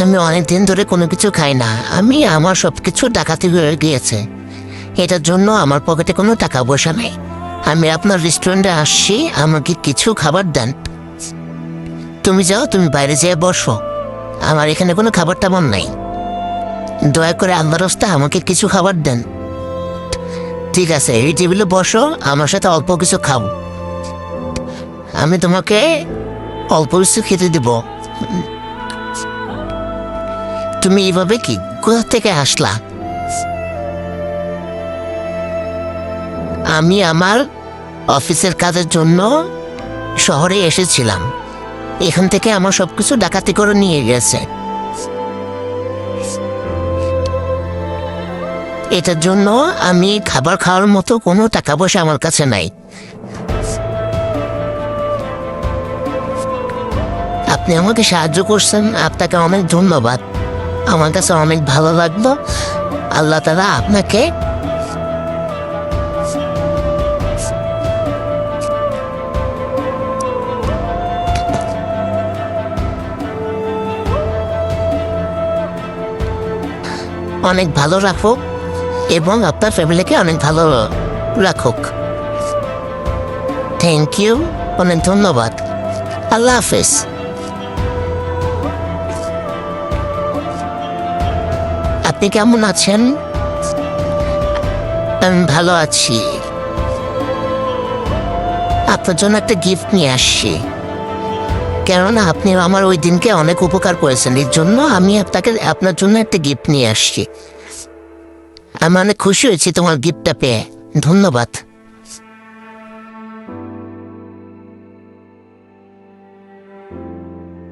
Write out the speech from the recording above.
আমি অনেক দিন ধরে কোনো কিছু খাই না। আমার সব কিছু ডাকাতি হয়ে গিয়েছে। এটার জন্য আমার পকেটে কোনো টাকা পয়সা নেই। আমি আপনার রেস্টুরেন্টে আসছি, আমাকে কিছু খাবার দেন। তুমি যাও, তুমি বাইরে যেয়ে বসো। আমার এখানে কোনো খাবার টাবার নাই। দয়া করে আল্লাহর রাস্তায় আমাকে কিছু খাবার দেন। ঠিক আছে, এই টেবিলে বসো, আমার সাথে অল্প কিছু খাও। আমি তোমাকে অল্প কিছু খেতে দিব। তুমি এইভাবে কি কোথা থেকে আসলা? আমি আমার অফিসের কাজের জন্য শহরে এসেছিলাম। এখান থেকে আমার সবকিছু ডাকাতি করে নিয়ে গেছে। এটার জন্য আমি খাবার খাওয়ার মতো কোনো টাকা পয়সা আমার কাছে নাই। আপনি আমাকে সাহায্য করছেন, আপনাকে অনেক ধন্যবাদ। আমার কাছে অনেক ভালো লাগলো। আল্লাহ তাআলা আপনাকে অনেক ভালো রাখুক এবং আপনার ফ্যামিলিকে অনেক ভালো রাখুক। থ্যাংক ইউ, অনেক ধন্যবাদ। আল্লাহ হাফেজ। আপনি কেমন আছেন? আমি ভালো আছি। আপনার জন্য একটা গিফট নিয়ে আসছি, কেননা আপনি আমার ওই দিনকে অনেক উপকার করেছেন। এর জন্য আমি আপনার জন্য একটা গিফট নিয়ে আসছি। আমি অনেক খুশি হয়েছি তোমার গিফটটা পেয়ে। ধন্যবাদ।